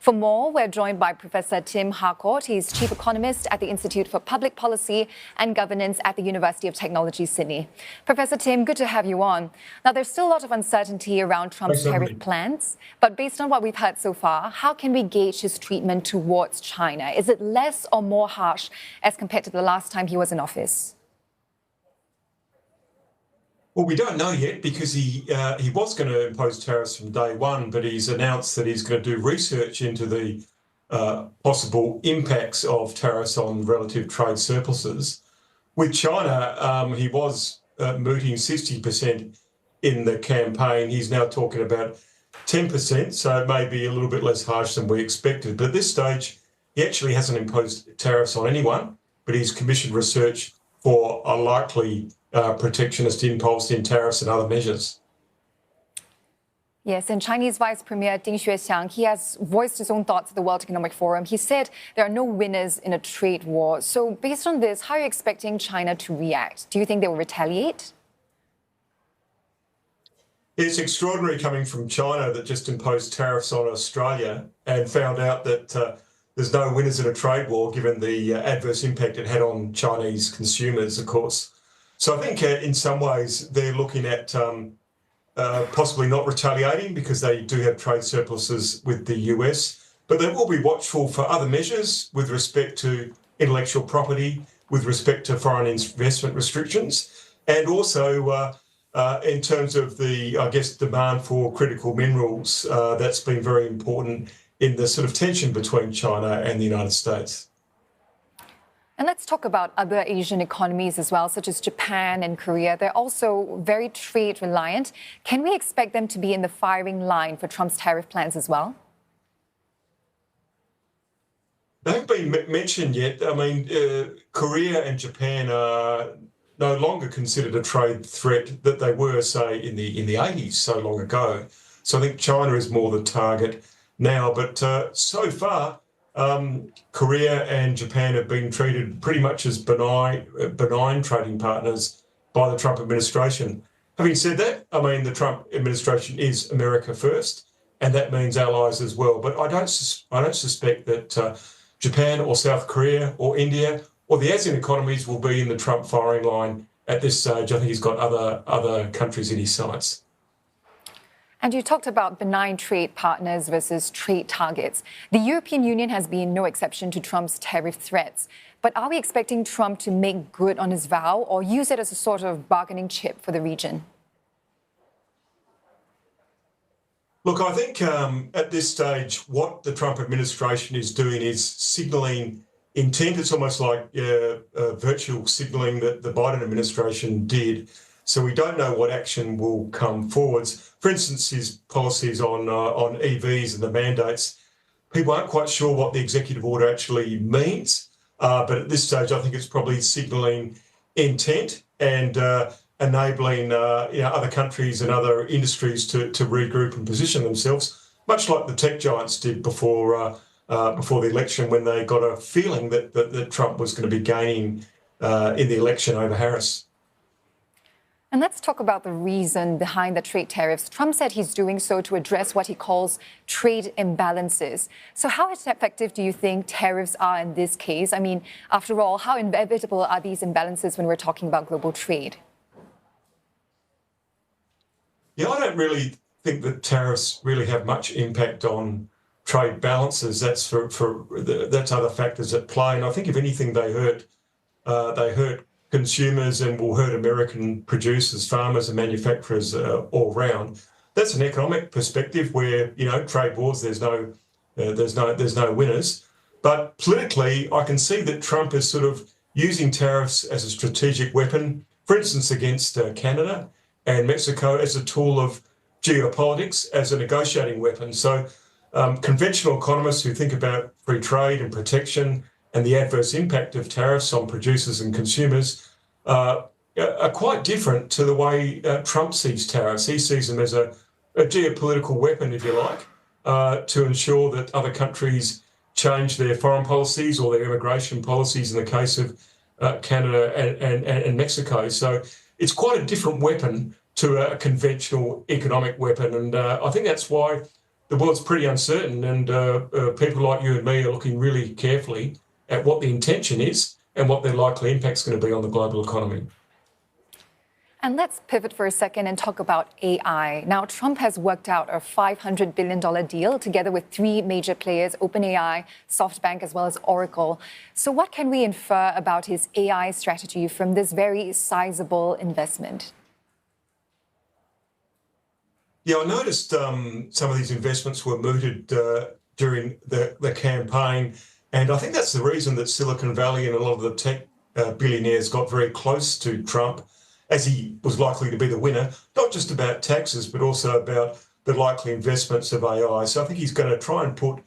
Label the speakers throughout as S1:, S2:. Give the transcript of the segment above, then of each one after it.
S1: For more, we're joined by Professor Tim Harcourt. He's Chief Economist at the Institute for Public Policy and Governance at the University of Technology, Sydney. Professor Tim, good to have you on. Now, there's still a lot of uncertainty around Trump's tariff plans, but based on what we've heard so far, how can we gauge his treatment towards China? Is it less or more harsh as compared to the last time he was in office?
S2: Well, we don't know yet because he was going to impose tariffs from day one, but he's announced that he's going to do research into the possible impacts of tariffs on relative trade surpluses. With China, he was mooting 60% in the campaign. He's now talking about 10%, so it may be a little bit less harsh than we expected. But at this stage, he actually hasn't imposed tariffs on anyone, but he's commissioned research for a likely protectionist impulse in tariffs and other measures.
S1: Yes, and Chinese Vice Premier Ding Xuexiang, he has voiced his own thoughts at the World Economic Forum. He said there are no winners in a trade war. So based on this, how are you expecting China to react? Do you think they will retaliate?
S2: It's extraordinary coming from China that just imposed tariffs on Australia and found out that there's no winners in a trade war, given the adverse impact it had on Chinese consumers, of course. So I think in some ways they're looking at possibly not retaliating because they do have trade surpluses with the US, but they will be watchful for other measures with respect to intellectual property, with respect to foreign investment restrictions, and also in terms of the, I guess, demand for critical minerals. That's been very important in the sort of tension between China and the United States.
S1: And let's talk about other Asian economies as well, such as Japan and Korea. They're also very trade reliant. Can we expect them to be in the firing line for Trump's tariff plans as well?
S2: They haven't been mentioned yet. I mean, Korea and Japan are no longer considered a trade threat that they were, say, in the 80s, so long ago. So I think China is more the target now. But so far, Korea and Japan have been treated pretty much as benign trading partners by the Trump administration. Having said that, I mean, the Trump administration is America first, and that means allies as well. But I don't suspect that Japan or South Korea or India or the ASEAN economies will be in the Trump firing line at this stage. I think he's got other countries in his sights.
S1: And you talked about benign trade partners versus trade targets. The European Union has been no exception to Trump's tariff threats. But are we expecting Trump to make good on his vow or use it as a sort of bargaining chip for the region?
S2: Look, I think at this stage, what the Trump administration is doing is signalling intent. It's almost like virtual signalling that the Biden administration did. So we don't know what action will come forwards. For instance, his policies on EVs and the mandates, people aren't quite sure what the executive order actually means. But at this stage, I think it's probably signalling intent and enabling other countries and other industries to regroup and position themselves, much like the tech giants did before the election, when they got a feeling that Trump was going to be gaining in the election over Harris.
S1: And let's talk about the reason behind the trade tariffs. Trump said he's doing so to address what he calls trade imbalances. So how effective do you think tariffs are in this case? I mean, after all, how inevitable are these imbalances when we're talking about global trade?
S2: Yeah, I don't really think that tariffs really have much impact on trade balances. That's that's other factors at play. And I think if anything, they hurt consumers and will hurt American producers, farmers and manufacturers all round. That's an economic perspective where, trade wars, there's no winners. But politically, I can see that Trump is sort of using tariffs as a strategic weapon, for instance, against Canada and Mexico, as a tool of geopolitics, as a negotiating weapon. So conventional economists who think about free trade and protection and the adverse impact of tariffs on producers and consumers are quite different to the way Trump sees tariffs. He sees them as a geopolitical weapon, if you like, to ensure that other countries change their foreign policies or their immigration policies in the case of Canada and Mexico. So it's quite a different weapon to a conventional economic weapon. And I think that's why the world's pretty uncertain, and people like you and me are looking really carefully at what the intention is and what their likely impact's going to be on the global economy.
S1: And let's pivot for a second and talk about AI. Now, Trump has worked out a $500 billion deal together with three major players, OpenAI, SoftBank, as well as Oracle. So what can we infer about his AI strategy from this very sizable investment?
S2: Yeah, I noticed some of these investments were mooted during the campaign, and I think that's the reason that Silicon Valley and a lot of the tech billionaires got very close to Trump, as he was likely to be the winner, not just about taxes, but also about the likely investments of AI. So I think he's going to try and put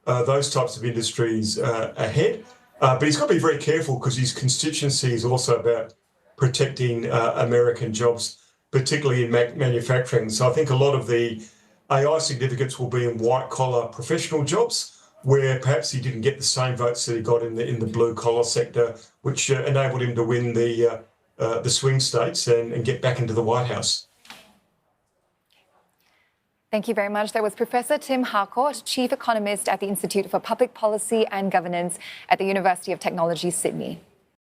S2: those types of industries ahead. But he's got to be very careful because his constituency is also about protecting American jobs, particularly in manufacturing. So I think a lot of the AI significance will be in white-collar professional jobs, where perhaps he didn't get the same votes that he got in the blue-collar sector, which enabled him to win the swing states and get back into the White House.
S1: Thank you very much. That was Professor Tim Harcourt, Chief Economist at the Institute for Public Policy and Governance at the University of Technology, Sydney.